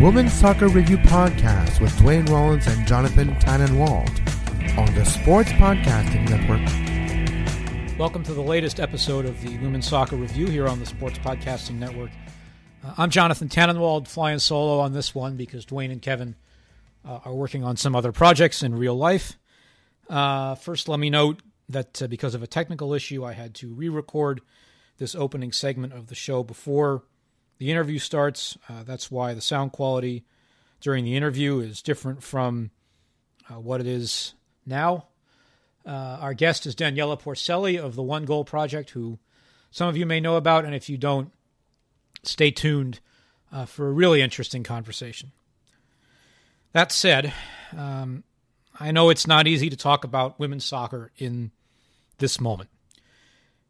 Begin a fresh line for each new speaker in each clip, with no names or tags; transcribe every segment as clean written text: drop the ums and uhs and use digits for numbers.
Women's Soccer Review Podcast with Dwayne Rollins and Jonathan Tannewald on the Sports Podcasting Network.
Welcome to the latest episode of the Women's Soccer Review here on the Sports Podcasting Network. I'm Jonathan Tannewald, flying solo on this one because Dwayne and Kevin are working on some other projects in real life. First, let me note that because of a technical issue, I had to re-record this opening segment of the show before the interview starts. That's why the sound quality during the interview is different from what it is now. Our guest is Daniela Porcelli of the One Goal Project, who some of you may know about, and if you don't, stay tuned for a really interesting conversation. That said, I know it's not easy to talk about women's soccer in this moment.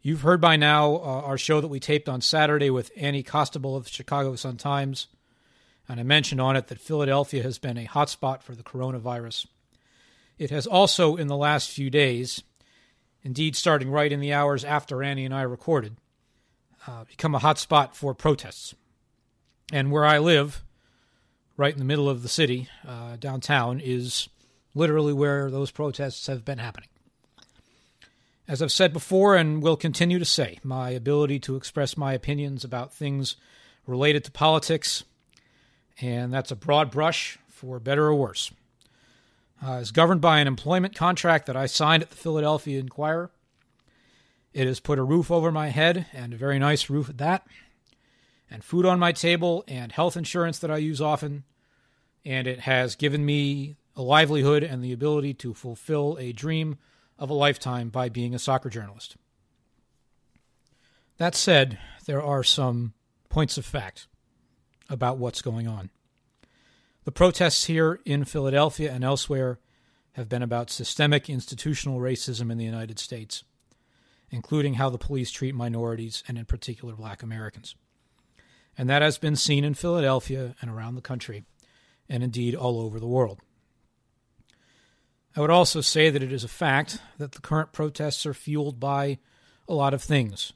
You've heard by now our show that we taped on Saturday with Annie Costabile of the Chicago Sun-Times, and I mentioned on it that Philadelphia has been a hotspot for the coronavirus. It has also, in the last few days, indeed starting right in the hours after Annie and I recorded, become a hotspot for protests. And where I live, right in the middle of the city, downtown, is literally where those protests have been happening. As I've said before and will continue to say, my ability to express my opinions about things related to politics, and that's a broad brush for better or worse, is governed by an employment contract that I signed at the Philadelphia Inquirer. It has put a roof over my head, and a very nice roof at that, and food on my table, and health insurance that I use often, and it has given me a livelihood and the ability to fulfill a dream of a lifetime by being a soccer journalist. That said, there are some points of fact about what's going on. The protests here in Philadelphia and elsewhere have been about systemic institutional racism in the United States, including how the police treat minorities and in particular Black Americans. And that has been seen in Philadelphia and around the country, and indeed all over the world. I would also say that it is a fact that the current protests are fueled by a lot of things.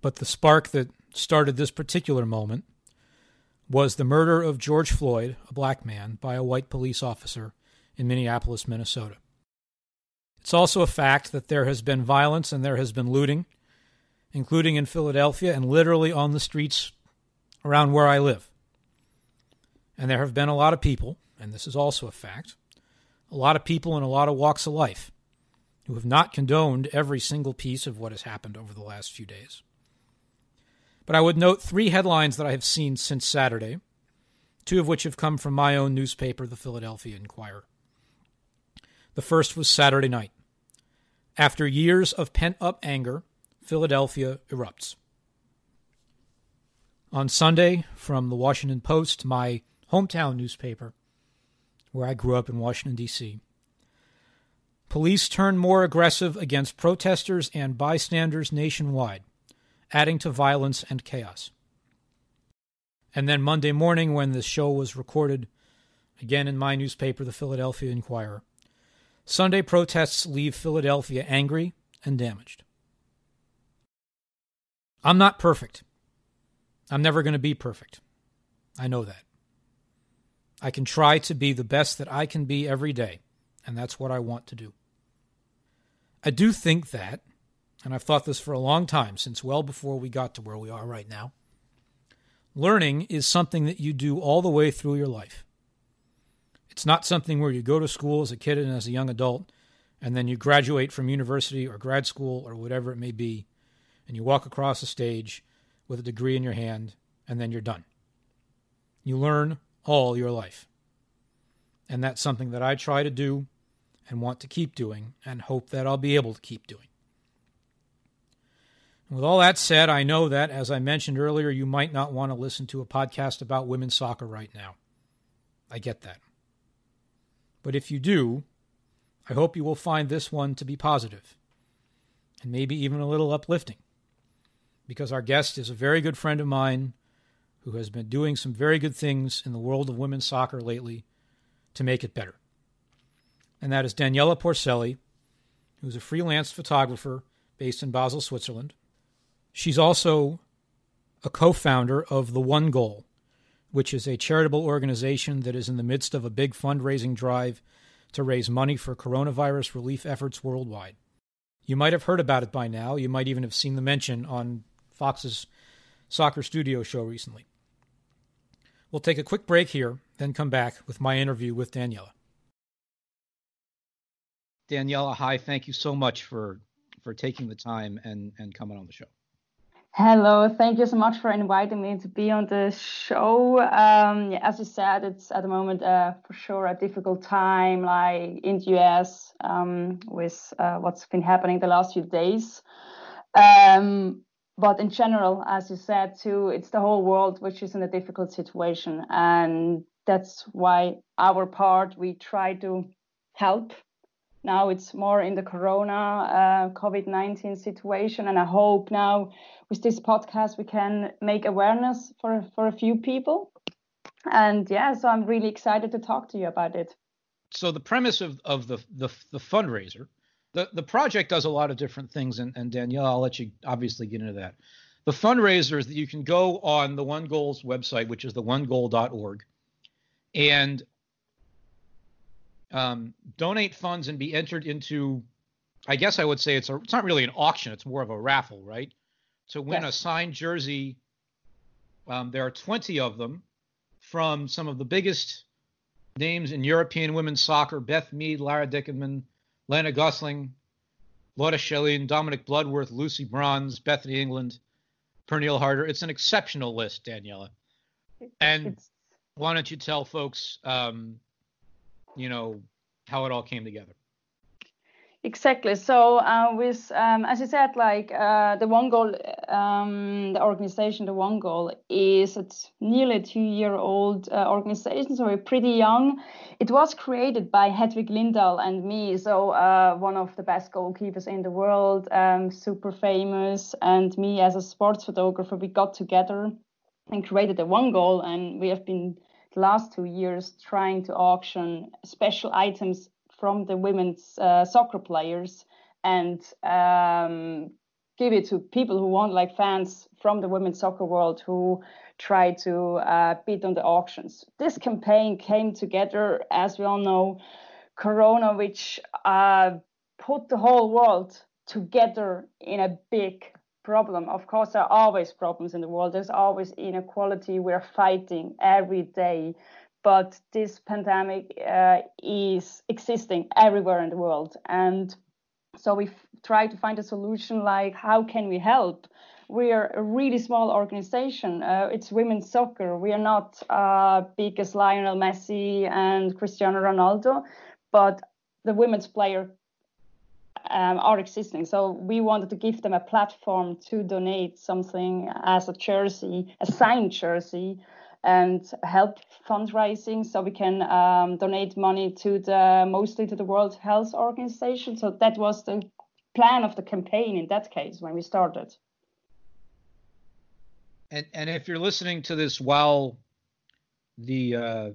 But the spark that started this particular moment was the murder of George Floyd, a black man, by a white police officer in Minneapolis, Minnesota. It's also a fact that there has been violence and there has been looting, including in Philadelphia and literally on the streets around where I live. And there have been a lot of people, and this is also a fact, a lot of people in a lot of walks of life who have not condoned every single piece of what has happened over the last few days. But I would note three headlines that I have seen since Saturday, two of which have come from my own newspaper, the Philadelphia Inquirer. The first was Saturday night. After years of pent-up anger, Philadelphia erupts. On Sunday, from the Washington Post, my hometown newspaper, where I grew up in Washington, D.C., police turn more aggressive against protesters and bystanders nationwide, adding to violence and chaos. And then Monday morning, when this show was recorded, again in my newspaper, the Philadelphia Inquirer, Sunday protests leave Philadelphia angry and damaged. I'm not perfect. I'm never going to be perfect. I know that. I can try to be the best that I can be every day, and that's what I want to do. I do think that, and I've thought this for a long time, since well before we got to where we are right now, learning is something that you do all the way through your life. It's not something where you go to school as a kid and as a young adult, and then you graduate from university or grad school or whatever it may be, and you walk across a stage with a degree in your hand, and then you're done. You learn all your life. And that's something that I try to do and want to keep doing and hope that I'll be able to keep doing. And with all that said, I know that, as I mentioned earlier, you might not want to listen to a podcast about women's soccer right now. I get that. But if you do, I hope you will find this one to be positive and maybe even a little uplifting, because our guest is a very good friend of mine who has been doing some very good things in the world of women's soccer lately to make it better. And that is Daniela Porcelli, who's a freelance photographer based in Basel, Switzerland. She's also a co-founder of The One Goal, which is a charitable organization that is in the midst of a big fundraising drive to raise money for coronavirus relief efforts worldwide. You might have heard about it by now. You might even have seen the mention on Fox's Soccer Studio show recently. We'll take a quick break here, then come back with my interview with Daniela. Daniela, hi. Thank you so much for taking the time and coming on the show.
Hello, thank you so much for inviting me to be on the show. As you said, it's at the moment for sure a difficult time, like in the US, with what's been happening the last few days. But in general, as you said too, it's the whole world which is in a difficult situation, and that's why our part we try to help. Now it's more in the Corona, COVID-19 situation. And I hope now with this podcast, we can make awareness for a few people. And so I'm really excited to talk to you about it.
So the premise of the fundraiser, the project does a lot of different things. And Danielle, I'll let you obviously get into that. The fundraiser is that you can go on the One Goal's website, which is the onegoal.org, and donate funds and be entered into, I guess I would say it's not really an auction. It's more of a raffle, right? To win a signed jersey. There are 20 of them from some of the biggest names in European women's soccer: Beth Mead, Lara Dickinman, Lena Gosling, Lotta Schellin, Dominic Bloodworth, Lucy Bronze, Bethany England, Pernille Harder. It's an exceptional list, Daniela. And why don't you tell folks, how it all came together?
Exactly. So with, as you said, like the One Goal, the organization, the One Goal is it's nearly a 2-year-old organization, so we're pretty young. It was created by Hedwig Lindahl and me, so one of the best goalkeepers in the world, super famous, and me as a sports photographer. We got together and created the One Goal, and we have been the last 2 years trying to auction special items from the women's soccer players and give it to people who want, like fans from the women's soccer world who try to bid on the auctions. This campaign came together, as we all know, Corona, which put the whole world together in a big problem. Of course, there are always problems in the world. There's always inequality. We're fighting every day. But this pandemic is existing everywhere in the world. And so we try to find a solution, like how can we help? We are a really small organization. It's women's soccer. We are not big as Lionel Messi and Cristiano Ronaldo, but the women's player are existing. So we wanted to give them a platform to donate something as a jersey, a signed jersey, and help fundraising, so we can donate money to mostly to the World Health Organization. So that was the plan of the campaign in that case when we started.
And if you're listening to this while the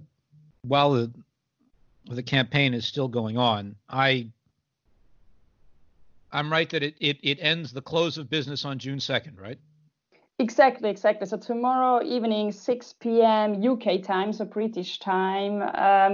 campaign is still going on, I'm right that it ends the close of business on June 2nd, right?
Exactly. So tomorrow evening, 6 p.m. UK time, so British time,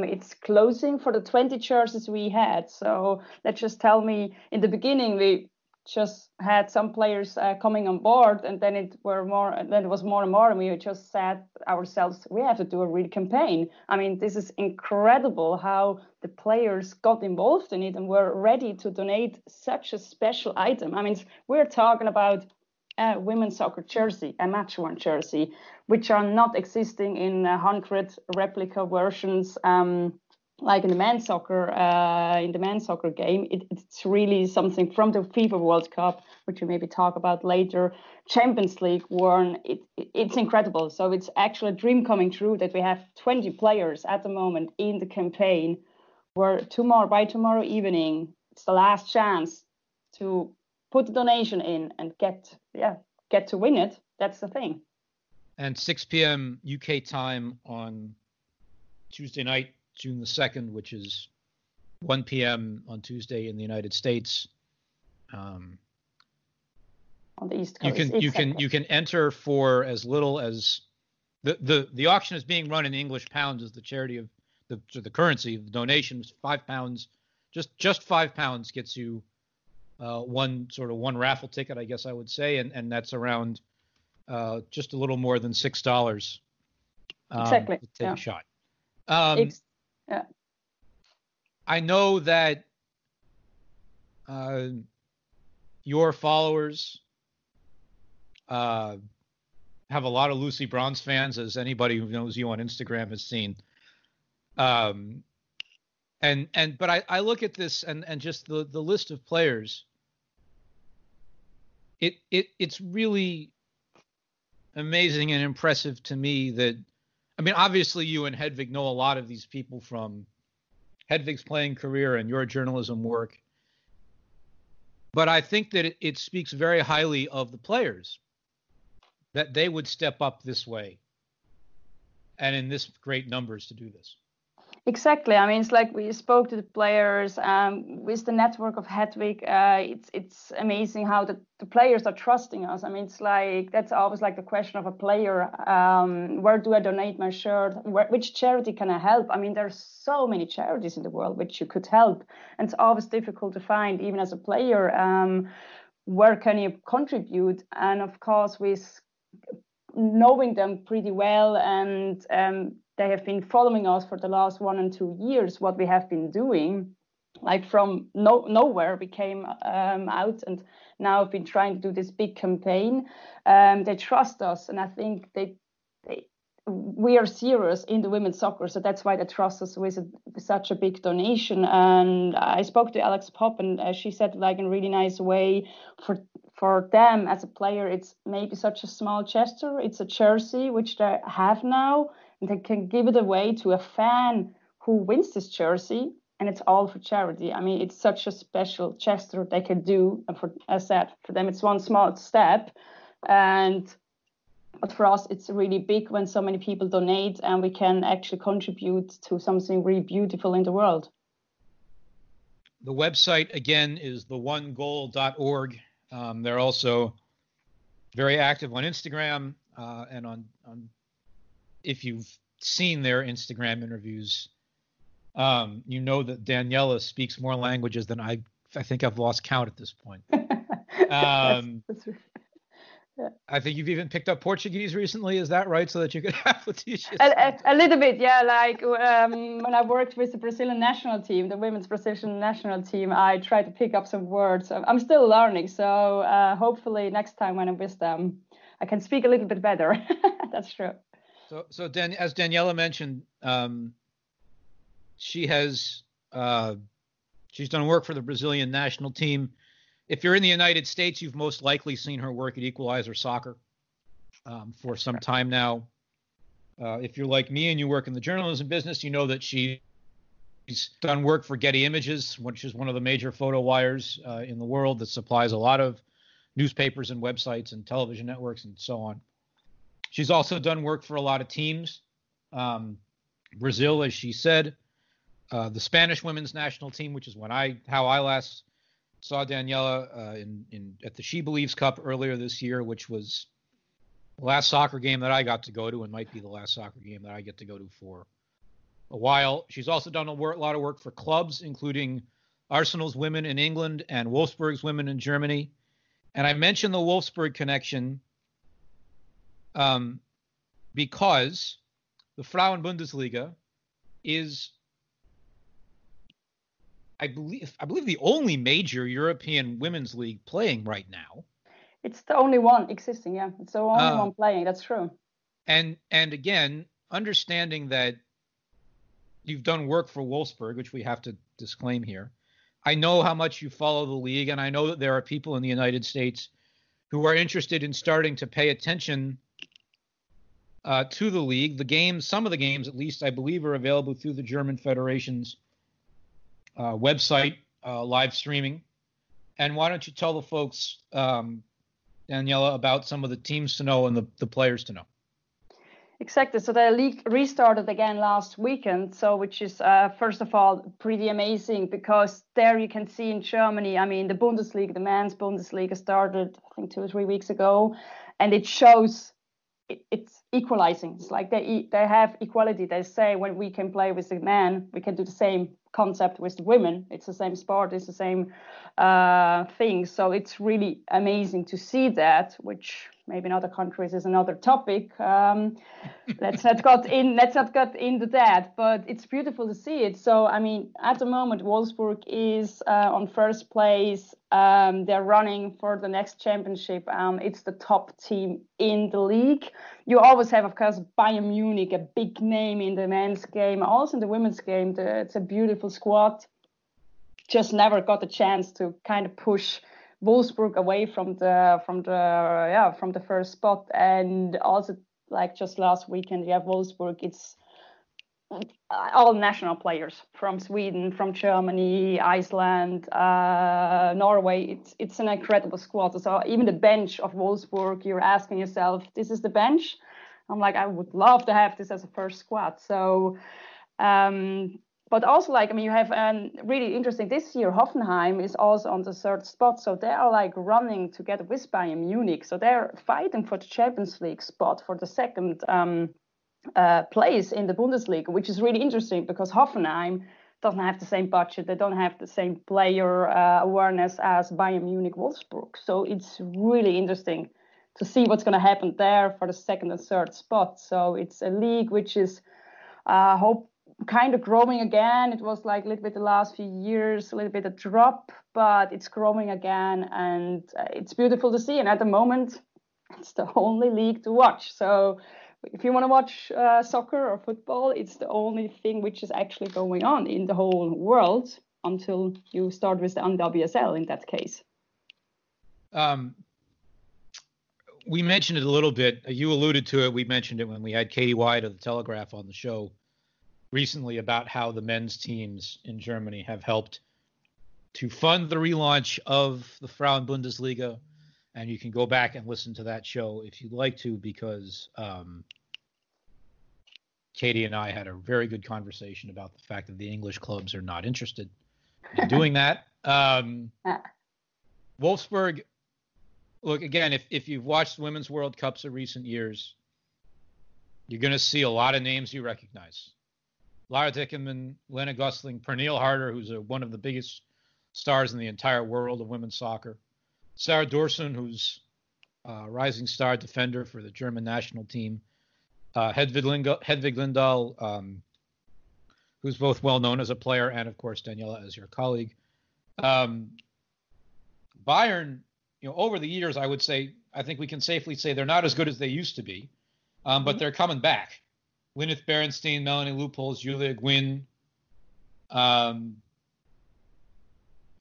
it's closing for the 20 jerseys we had. So let's just tell me, in the beginning, we just had some players coming on board, and then it was more and more, and we just said ourselves, we have to do a real campaign. I mean, this is incredible how the players got involved in it and were ready to donate such a special item. I mean, we're talking about a women's soccer jersey, a match-worn jersey, which are not existing in 100 replica versions, like in the men's soccer game. It's really something from the FIFA World Cup, which we maybe talk about later. Champions League worn. It's incredible. So it's actually a dream coming true that we have 20 players at the moment in the campaign. Where by tomorrow evening, it's the last chance to put the donation in and get to win it. That's the thing.
And 6 p.m. UK time on Tuesday night, June the 2nd, which is 1 p.m. on Tuesday in the United States.
On the East Coast.
You can enter for as little as the auction is being run in English pounds as the charity of the currency. The donation is £5. Just £5 gets you one raffle ticket, I guess I would say, and that's around just a little more than $6
exactly
to take a shot.
Yeah.
I know that your followers have a lot of Lucy Bronze fans, as anybody who knows you on Instagram has seen. But I look at this and just the list of players. It's really amazing and impressive to me that, I mean, obviously you and Hedvig know a lot of these people from Hedvig's playing career and your journalism work. But I think that it speaks very highly of the players that they would step up this way and in this great numbers to do this.
Exactly. I mean, it's like we spoke to the players with the network of Hedvig. It's amazing how the players are trusting us. I mean, it's like that's always like the question of a player. Where do I donate my shirt? Which charity can I help? I mean, there's so many charities in the world which you could help, and it's always difficult to find, even as a player. Where can you contribute? And of course, with knowing them pretty well and they have been following us for the last 1 and 2 years, what we have been doing, like from nowhere we came out and now have been trying to do this big campaign. They trust us, and I think we are serious in the women's soccer, so that's why they trust us with such a big donation. And I spoke to Alex Popp, and she said, like, in a really nice way, for them as a player, it's maybe such a small gesture. It's a jersey which they have now, and they can give it away to a fan who wins this jersey, and it's all for charity. I mean, it's such a special gesture they can do, and as I said, for them it's one small step, but for us it's really big when so many people donate and we can actually contribute to something really beautiful in the world.
The website again is theonegoal.org. They're also very active on Instagram and on if you've seen their Instagram interviews, you know that Daniela speaks more languages than I think I've lost count at this point. That's right. Yeah. I think you've even picked up Portuguese recently. Is that right? So that you could have to teach us
a little bit, yeah. Like when I worked with the Brazilian national team, the women's Brazilian national team, I tried to pick up some words. I'm still learning, so hopefully next time when I'm with them, I can speak a little bit better. That's true.
So as Daniela mentioned, she's done work for the Brazilian national team. If you're in the United States, you've most likely seen her work at Equalizer Soccer for some time now. If you're like me and you work in the journalism business, you know that she's done work for Getty Images, which is one of the major photo wires in the world that supplies a lot of newspapers and websites and television networks and so on. She's also done work for a lot of teams. Brazil, as she said, the Spanish women's national team, which is how I last saw Daniela at the She Believes Cup earlier this year, which was the last soccer game that I got to go to and might be the last soccer game that I get to go to for a while. She's also done a lot of work for clubs, including Arsenal's women in England and Wolfsburg's women in Germany. And I mentioned the Wolfsburg connection because the Frauen-Bundesliga is, I believe the only major European women's league playing right now.
It's the only one existing, yeah. It's the only one playing, that's true.
And again, understanding that you've done work for Wolfsburg, which we have to disclaim here. I know how much you follow the league, and I know that there are people in the United States who are interested in starting to pay attention to the league. Some of the games, at least, I believe, are available through the German Federation's website, live streaming. And why don't you tell the folks, Daniela, about some of the teams to know and the players to know?
Exactly. So the league restarted again last weekend, which is, first of all, pretty amazing because there you can see in Germany, I mean, the Bundesliga, the men's Bundesliga started, I think, 2 or 3 weeks ago, and it shows it's equalizing. It's like they have equality. They say when we can play with the men, we can do the same concept with the women. It's the same sport. It's the same thing. So it's really amazing to see that, which maybe in other countries is another topic. Let's not get into that, but it's beautiful to see it. So I mean, at the moment, Wolfsburg is on first place. They're running for the next championship. It's the top team in the league. You always have, of course, Bayern Munich, a big name in the men's game, also in the women's game. It's a beautiful squad. Just never got a chance to kind of push Wolfsburg away from the first spot. And also, like just last weekend, you have Wolfsburg. It's all national players from Sweden, from Germany, Iceland, Norway. It's an incredible squad. So even the bench of Wolfsburg, you're asking yourself, this is the bench? I'm like, I would love to have this as a first squad. So, but also like, I mean, you have really interesting this year, Hoffenheim is also on the third spot. So they are like running together with Bayern Munich. So they're fighting for the Champions League spot for the second place in the Bundesliga, which is really interesting because Hoffenheim doesn't have the same budget. They don't have the same player awareness as Bayern Munich, Wolfsburg. So it's really interesting to see what's going to happen there for the second and third spot. So it's a league which is kind of growing again. It was like a little bit the last few years, a little bit a drop, but it's growing again, and it's beautiful to see. And at the moment, it's the only league to watch. So if you want to watch soccer or football, it's the only thing which is actually going on in the whole world until you start with the NWSL in that case.
We mentioned it a little bit. You alluded to it. We mentioned it when we had Katie White of the Telegraph on the show recently about how the men's teams in Germany have helped to fund the relaunch of the Frauen Bundesliga. And you can go back and listen to that show if you'd like to, because Katie and I had a very good conversation about the fact that the English clubs are not interested in doing that. Wolfsburg, look, again, if you've watched Women's World Cups of recent years, you're going to see a lot of names you recognize. Lara Dickerman, Lena Gosling, Pernille Harder, who's one of the biggest stars in the entire world of women's soccer. Sarah Dorson, who's a rising star defender for the German national team. Hedvig Lindahl, who's both well known as a player, and of course Daniela as your colleague. Bayern, over the years, I think we can safely say they're not as good as they used to be, but they're coming back. Gwyneth Berenstein, Melanie Leupolz, Julia Gwynn, and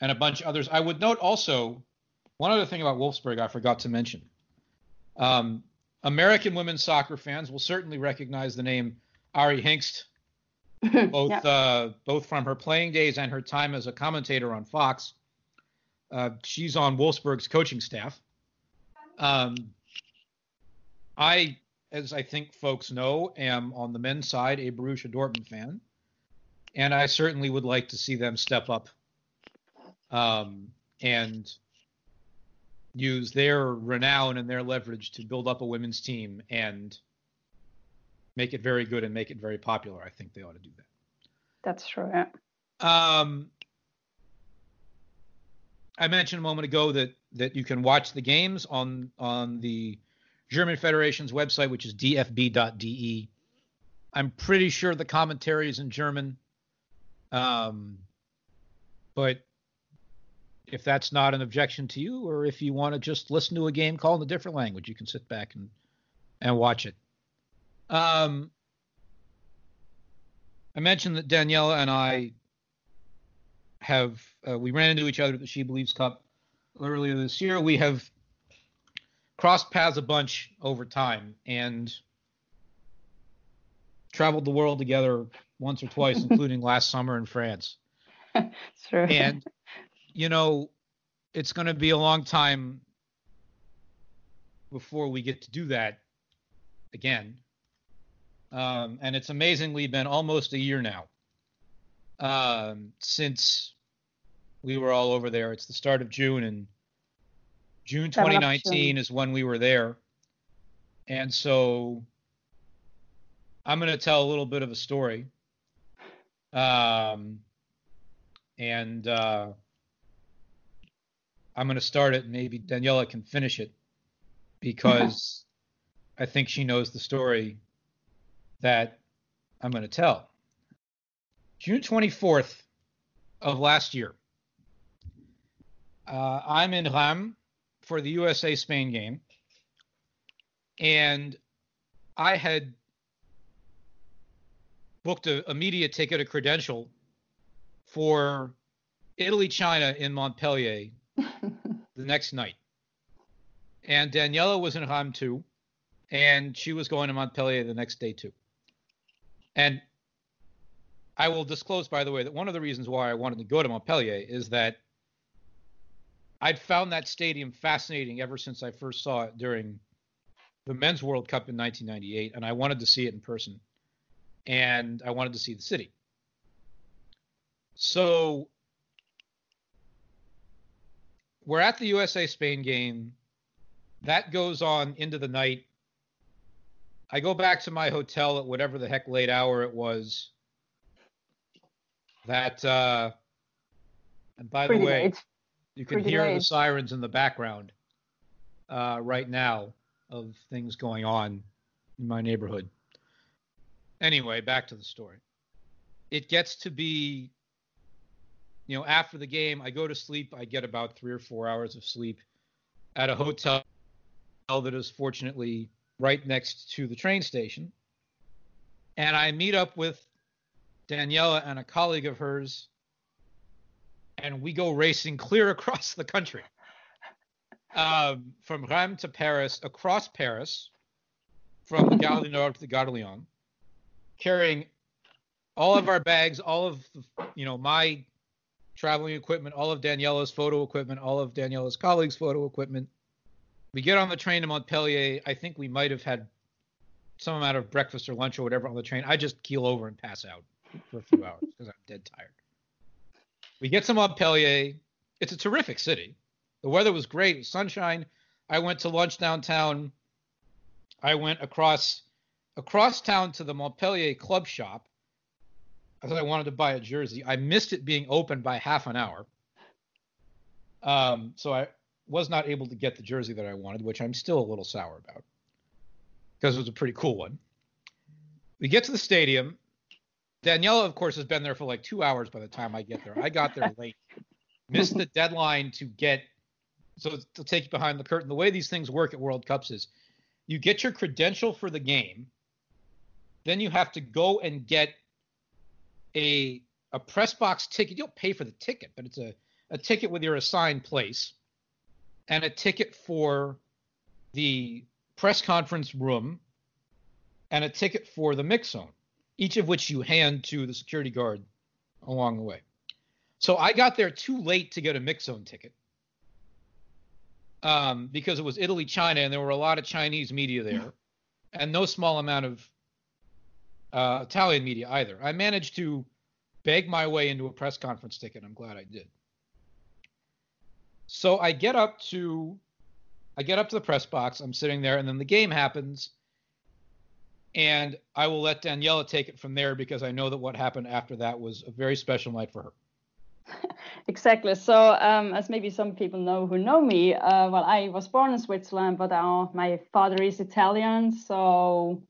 a bunch of others. I would note also one other thing about Wolfsburg I forgot to mention. American women's soccer fans will certainly recognize the name Ari Hingst, both from her playing days and her time as a commentator on Fox. She's on Wolfsburg's coaching staff. I, as I think folks know, am on the men's side a Borussia Dortmund fan, and I certainly would like to see them step up and use their renown and their leverage to build up a women's team and make it very good and make it very popular. I think they ought to do that.
That's true. Yeah.
I mentioned a moment ago that you can watch the games on the German Federation's website, which is dfb.de. I'm pretty sure the commentary is in German, but if that's not an objection to you, or if you want to just listen to a game called in a different language, you can sit back and watch it. I mentioned that Daniela and I we ran into each other at the She Believes Cup earlier this year. We have crossed paths a bunch over time and traveled the world together once or twice, including last summer in France.
Sure.
And, it's going to be a long time before we get to do that again. And it's amazingly been almost a year now since we were all over there. It's the start of June, and June 2019 is when we were there. And so I'm going to tell a little bit of a story. And I'm going to start it, and maybe Daniela can finish it, because I think she knows the story that I'm going to tell. June 24th of last year, I'm in Rheims for the USA-Spain game, and I had booked a media ticket, a credential, for Italy-China in Montpellier the next night. And Daniela was in Rheims too, and she was going to Montpellier the next day too. And I will disclose, by the way, that one of the reasons why I wanted to go to Montpellier is that I'd found that stadium fascinating ever since I first saw it during the Men's World Cup in 1998, and I wanted to see it in person, and I wanted to see the city. So we're at the USA-Spain game. That goes on into the night. I go back to my hotel at whatever the heck late hour it was. That, and by the way, you can hear the sirens in the background right now of things going on in my neighborhood. Anyway, back to the story. It gets to be, after the game, I go to sleep. I get about 3 or 4 hours of sleep at a hotel that is fortunately right next to the train station. And I meet up with Daniela and a colleague of hers, and we go racing clear across the country, from Rheims to Paris, across Paris, from the Gare du Nord to the Gare de Lyon, carrying all of our bags, all of my traveling equipment, all of Daniela's photo equipment, all of Daniela's colleagues' photo equipment. We get on the train to Montpellier. I think we might have had some amount of breakfast or lunch or whatever on the train. I just keel over and pass out for a few hours because I'm dead tired. We get to Montpellier. It's a terrific city. The weather was great. It was sunshine. I went to lunch downtown. I went across town to the Montpellier club shop because I wanted to buy a jersey. I missed it being open by half an hour. So I was not able to get the jersey that I wanted, which I'm still a little sour about because it was a pretty cool one. We get to the stadium. Daniela, of course, has been there for like 2 hours by the time I get there. I got there late. Missed the deadline to take you behind the curtain. The way these things work at World Cups is you get your credential for the game. Then you have to go and get a press box ticket. You don't pay for the ticket, but it's a ticket with your assigned place and a ticket for the press conference room and a ticket for the mix zone, each of which you hand to the security guard along the way. So I got there too late to get a mix zone ticket because it was Italy-China, and there were a lot of Chinese media there and no small amount of Italian media either. I managed to beg my way into a press conference ticket. I'm glad I did. So I get up to the press box. I'm sitting there, and then the game happens. And I will let Daniela take it from there because I know that what happened after that was a very special night for her.
Exactly. So as maybe some people know who know me, I was born in Switzerland, but my father is Italian. So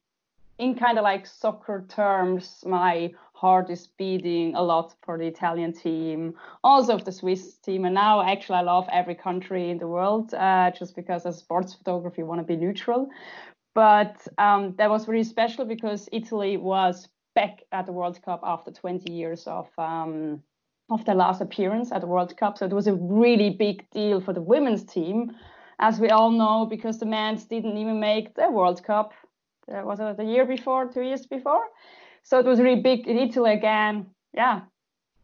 in kind of like soccer terms, my heart is beating a lot for the Italian team, also of the Swiss team. And now actually I love every country in the world just because as sports photography, you want to be neutral. But that was really special because Italy was back at the World Cup after 20 years of their last appearance at the World Cup. So it was a really big deal for the women's team, as we all know, because the men's didn't even make the World Cup. Was it the year before, 2 years before? So it was really big in Italy again. Yeah,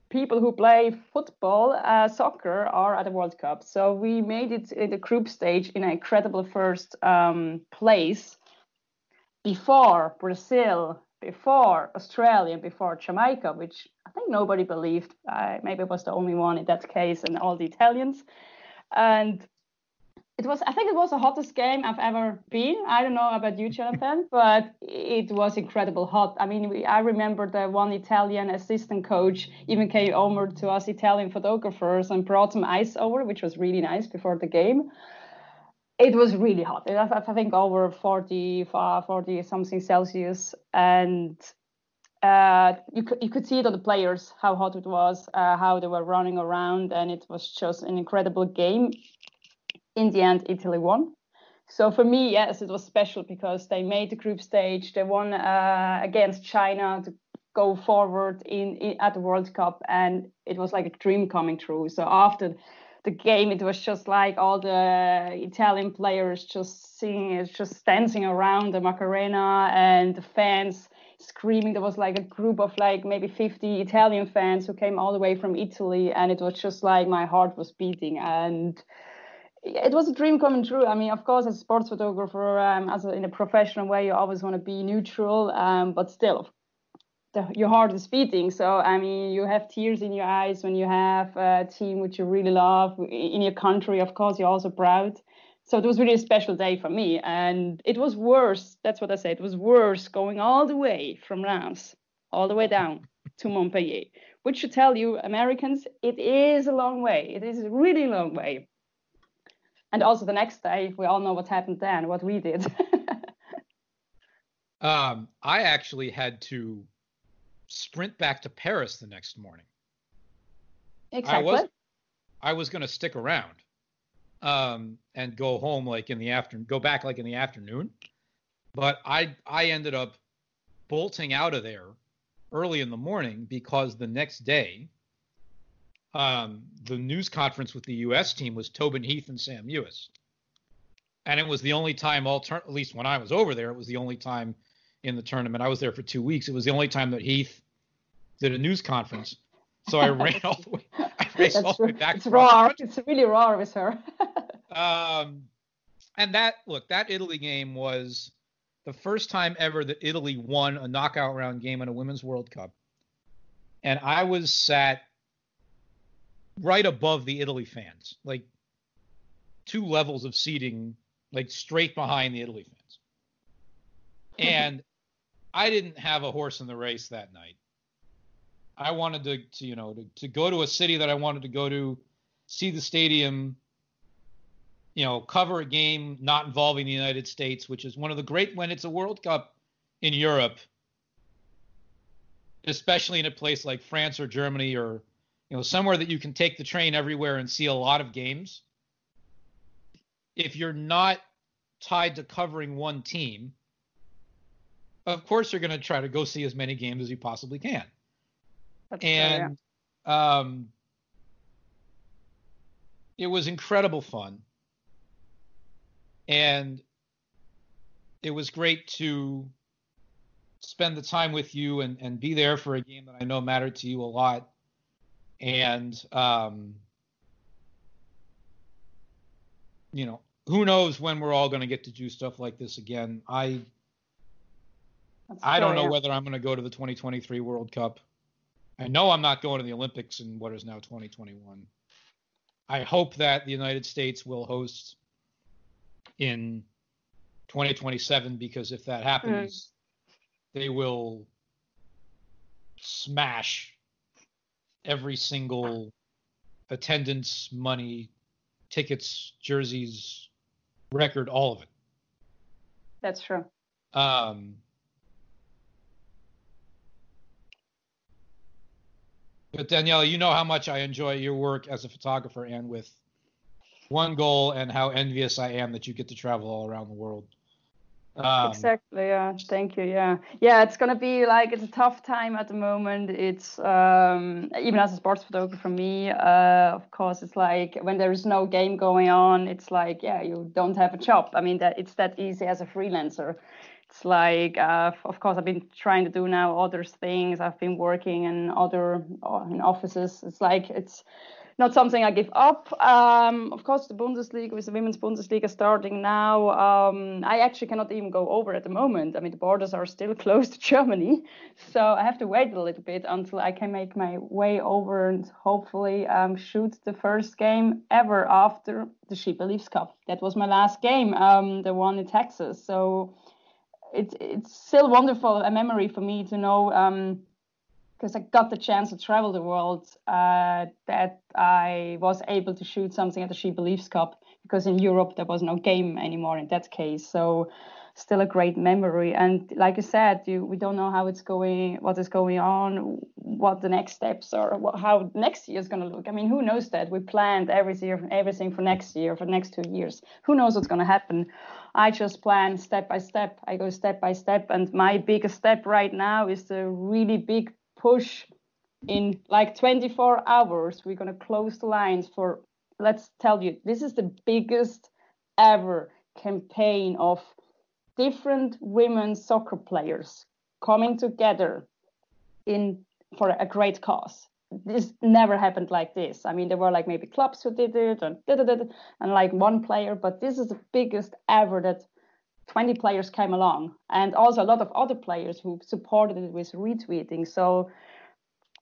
people who play football, soccer are at the World Cup. So we made it in the group stage in an incredible first place before Brazil, before Australia, before Jamaica, which I think nobody believed. Maybe I was the only one in that case, and all the Italians. And I think it was the hottest game I've ever been. I don't know about you, Jonathan, but it was incredible hot. I mean, I remember the one Italian assistant coach even came over to us Italian photographers and brought some ice over, which was really nice before the game. It was really hot. I think over 40 something Celsius. And you could see it on the players, how hot it was, how they were running around. And it was just an incredible game. In the end, Italy won. So for me, yes, it was special because they made the group stage. They won against China to go forward at the World Cup, and it was like a dream coming true. So after the game, it was just like all the Italian players just singing, just dancing around the Macarena, and the fans screaming. There was like a group of like maybe 50 Italian fans who came all the way from Italy, and it was just like my heart was beating. And it was a dream coming true. I mean, of course, as a sports photographer, in a professional way, you always want to be neutral, but still, your heart is beating. So, I mean, you have tears in your eyes when you have a team which you really love in your country. Of course, you're also proud. So it was really a special day for me. And it was worse. That's what I said. It was worse going all the way from Reims, all the way down to Montpellier, which should tell you, Americans, it is a long way. It is a really long way. And also the next day, we all know what happened then, what we did.
I actually had to sprint back to Paris the next morning.
Exactly.
I was going to stick around and go home like in the afternoon, go back like in the afternoon. But I ended up bolting out of there early in the morning because the next day, the news conference with the U.S. team was Tobin Heath and Sam Ewis. And it was the only time, at least when I was over there, it was the only time in the tournament. I was there for 2 weeks. It was the only time that Heath did a news conference. So I ran all the way. I raced all the way back.
It's raw. It's really raw with her.
And that Italy game was the first time ever that Italy won a knockout round game in a Women's World Cup. And I was sat right above the Italy fans, like 2 levels of seating, like straight behind the Italy fans. And I didn't have a horse in the race that night. I wanted to go to a city that I wanted to go to, see the stadium, cover a game not involving the United States, which is one of the great, when it's a World Cup in Europe, especially in a place like France or Germany or somewhere that you can take the train everywhere and see a lot of games. If you're not tied to covering one team, of course you're going to try to go see as many games as you possibly can.
That's
and
true, yeah.
It was incredible fun. And it was great to spend the time with you and be there for a game that I know mattered to you a lot. And, who knows when we're all going to get to do stuff like this again. I don't know whether I'm going to go to the 2023 World Cup. I know I'm not going to the Olympics in what is now 2021. I hope that the United States will host in 2027, because if that happens, they will smash every single attendance, money, tickets, jerseys, record, all of it.
That's true.
But Daniela, you know how much I enjoy your work as a photographer and with One Goal, and how envious I am that you get to travel all around the world.
Exactly. Yeah. Thank you. Yeah. Yeah. It's gonna be like, it's a tough time at the moment. It's even as a sports photographer for me, of course, it's like when there is no game going on, it's like, yeah, you don't have a job. I mean, it's that easy as a freelancer. It's like, of course, I've been trying to do now other things. I've been working in other in offices. It's like not something I give up. Of course, the Bundesliga, with the women's Bundesliga starting now, I actually cannot even go over at the moment. I mean, the borders are still closed to Germany, so I have to wait a little bit until I can make my way over and hopefully shoot the first game ever after the She Believes Cup. That was my last game, the one in Texas. So it's still wonderful, a memory for me to know. Because I got the chance to travel the world, that I was able to shoot something at the She Believes Cup, because in Europe there was no game anymore in that case. So still a great memory. And like you said, we don't know how it's going, what is going on, what the next steps are, how next year is going to look. I mean, who knows that? We planned everything for next year, for the next 2 years. Who knows what's going to happen? I just plan step by step. I go step by step. And my biggest step right now is the really big push. In like 24 hours, we're going to close the lines for, let's tell you, this is the biggest ever campaign of different women soccer players coming together for a great cause. This never happened like this. I mean, there were like maybe clubs who did it and like one player, but this is the biggest ever that 20 players came along, and also a lot of other players who supported it with retweeting. So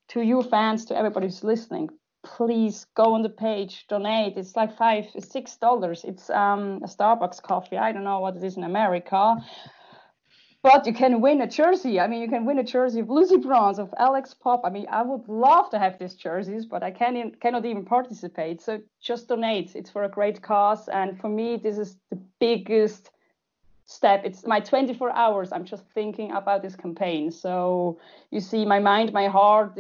to you fans, to everybody who's listening, please go on the page, donate. It's like $6. It's a Starbucks coffee. I don't know what it is in America, but you can win a jersey. I mean, you can win a jersey of Lucy Bronze, of Alex Pop. I mean, I would love to have these jerseys, but I cannot even participate. So just donate. It's for a great cause. And for me, this is the biggest step. It's my 24 hours. I'm just thinking about this campaign. So you see, my mind, my heart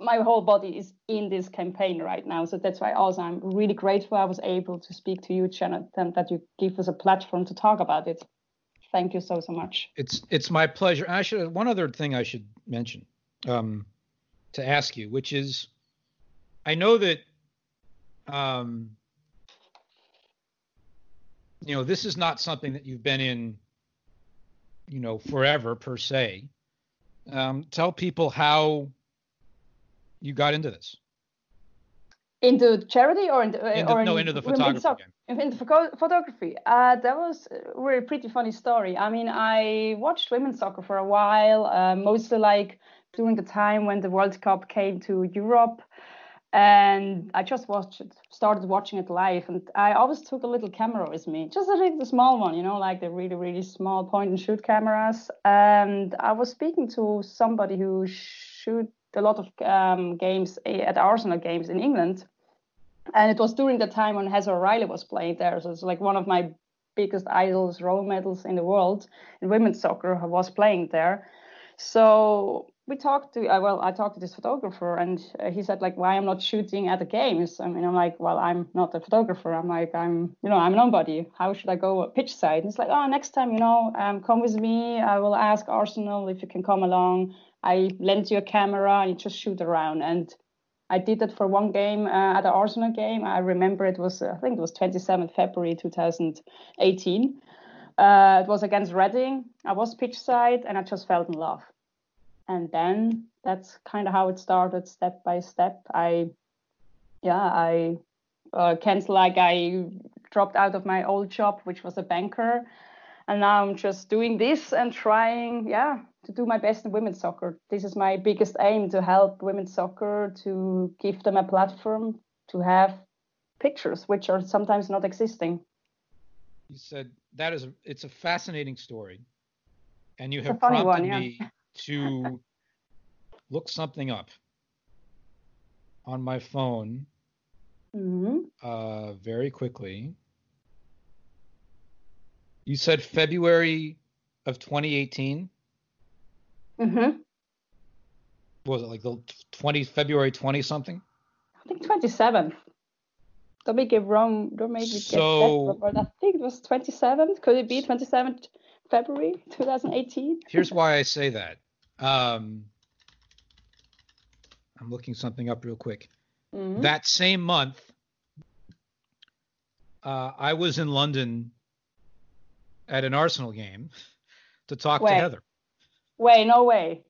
my whole body is in this campaign right now. So that's why also I'm really grateful I was able to speak to you, Jonathan, that you give us a platform to talk about it. Thank you so much.
It's my pleasure. One other thing I should mention, to ask you, which is, I know that this is not something that you've been in, forever per se. Tell people how you got into this.
Into charity or into
the photography game?
Into photography. That was a really pretty funny story. I mean, I watched women's soccer for a while, mostly like during the time when the World Cup came to Europe. And I just started watching it live. And I always took a little camera with me, just a really small one, like the really, really small point and shoot cameras. And I was speaking to somebody who shoot a lot of games at Arsenal games in England. And it was during the time when Heather O'Reilly was playing there. So it's like one of my biggest idols, role models in the world in women's soccer, who was playing there. So I talked to this photographer, and he said, like, why I'm not shooting at the games. I mean, I'm like, well, I'm not a photographer. I'm like, I'm nobody. How should I go pitch side? And it's like, oh, next time, come with me. I will ask Arsenal if you can come along. I lend you a camera and you just shoot around. And I did that for one game at the Arsenal game. I remember it was 27th February 2018. It was against Reading. I was pitch side and I just fell in love. And then that's kind of how it started, step by step. I dropped out of my old job, which was a banker. And now I'm just doing this and trying, to do my best in women's soccer. This is my biggest aim, to help women's soccer, to give them a platform to have pictures, which are sometimes not existing.
You said it's a fascinating story. And you have prompted me to look something up on my phone very quickly. You said February of 2018?
Mm-hmm.
Was it like the February 20 something?
I think 27th. Don't make it wrong. Don't make me get that wrong. But I think it was 27th. Could it be 27th February 2018?
Here's why I say that. I'm looking something up real quick. Mm-hmm. That same month, I was in London at an Arsenal game to talk to Heather.
No way.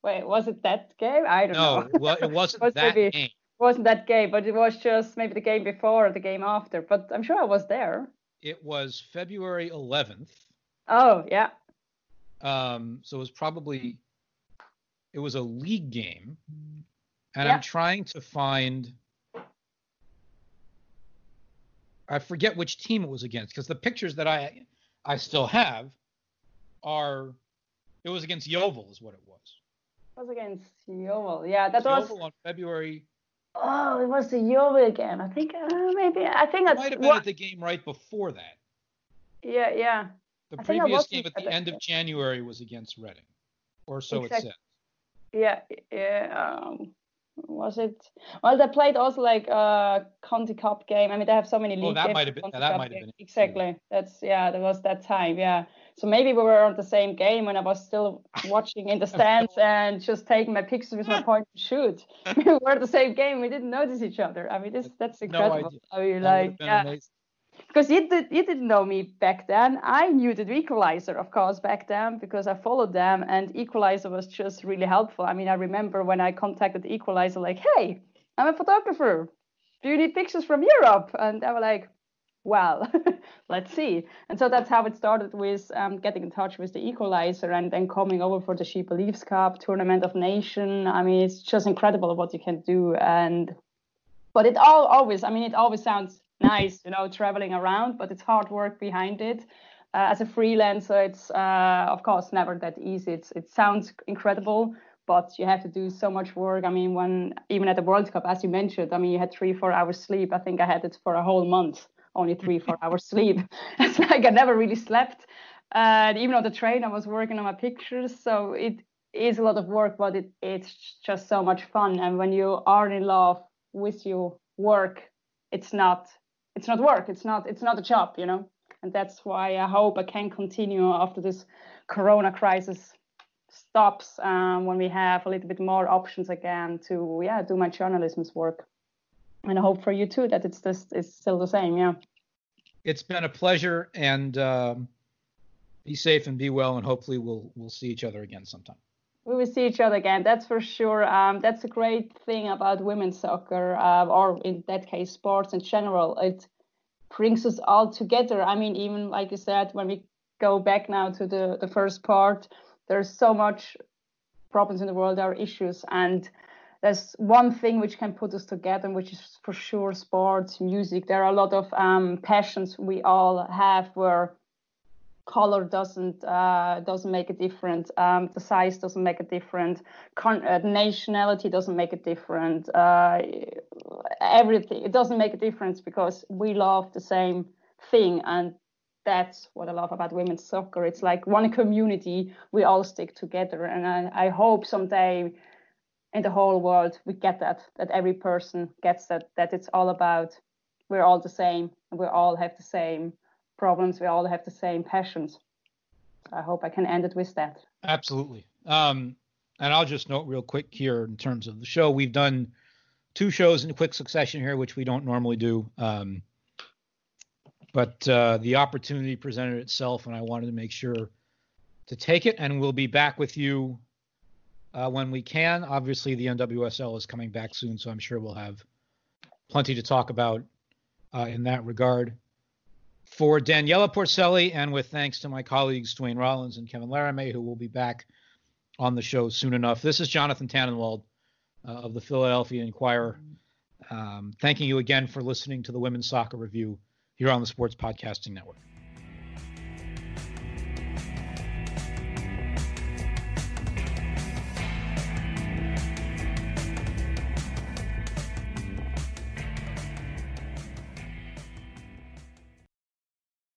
Wait, was it that game? I don't know.
No, well, it wasn't that game.
wasn't that game, but it was just maybe the game before or the game after. But I'm sure I was there.
It was February 11th.
Oh, yeah.
So it was a league game. And I'm trying to find, I forget which team it was against, because the pictures that I still have it was against Yeovil is what it was.
It was against Yeovil. Yeah, that
was
was
Yeovil on February.
Oh, it was the Yeovil again. I think maybe. I think
it might have been at the game right before that.
Yeah.
The previous game at the end of January was against Reading, or so it said.
Yeah. Was it? Well, they played also like a Conti Cup game. I mean, they have so many league games.
That might have been.
Exactly. That was that time. Yeah. So maybe we were on the same game when I was still watching in the stands and just taking my pictures with my point and shoot. We were the same game. We didn't notice each other. I mean, that's incredible.
No idea. I mean, amazing.
Because you didn't know me back then. I knew the Equalizer, of course, back then because I followed them, and Equalizer was just really helpful. I mean, I remember when I contacted Equalizer, like, hey, I'm a photographer. Do you need pictures from Europe? And they were like, well, let's see. And so that's how it started with getting in touch with the Equalizer and then coming over for the She Believes Cup, Tournament of Nations. I mean, it's just incredible what you can do. But it always sounds nice, traveling around, but it's hard work behind it. As a freelancer, it's of course never that easy. It sounds incredible, but you have to do so much work. I mean, even at the World Cup, as you mentioned, I mean, you had 3-4 hours sleep. I think I had it for a whole month, only 3-4 hours sleep. It's like I never really slept. And even on the train, I was working on my pictures. So it is a lot of work, but it's just so much fun. And when you are in love with your work, it's not work. It's not a job, and that's why I hope I can continue after this Corona crisis stops, when we have a little bit more options again to do my journalism's work. And I hope for you too that it's still the same. Yeah.
It's been a pleasure, and be safe and be well, and hopefully we'll see each other again sometime.
We will see each other again, that's for sure. That's a great thing about women's soccer, or in that case, sports in general. It brings us all together. I mean, even like you said, when we go back now to the first part, there's so much problems in the world, there are issues. And there's one thing which can put us together, which is for sure sports, music. There are a lot of passions we all have where color doesn't make a difference. The size doesn't make a difference. Nationality doesn't make a difference. Everything, it doesn't make a difference because we love the same thing, and that's what I love about women's soccer. It's like one community. We all stick together, and I hope someday in the whole world we get that every person gets that it's all about we're all the same, and we all have the same problems, we all have the same passions. I hope I can end it with that.
Absolutely. And I'll just note real quick here in terms of the show, we've done 2 shows in quick succession here, which we don't normally do. But the opportunity presented itself, and I wanted to make sure to take it, and we'll be back with you when we can. Obviously, the NWSL is coming back soon, so I'm sure we'll have plenty to talk about in that regard. For Daniela Porcelli, and with thanks to my colleagues Dwayne Rollins and Kevin Laramie, who will be back on the show soon enough, this is Jonathan Tannewald of the Philadelphia Inquirer, thanking you again for listening to the Women's Soccer Review here on the Sports Podcasting Network.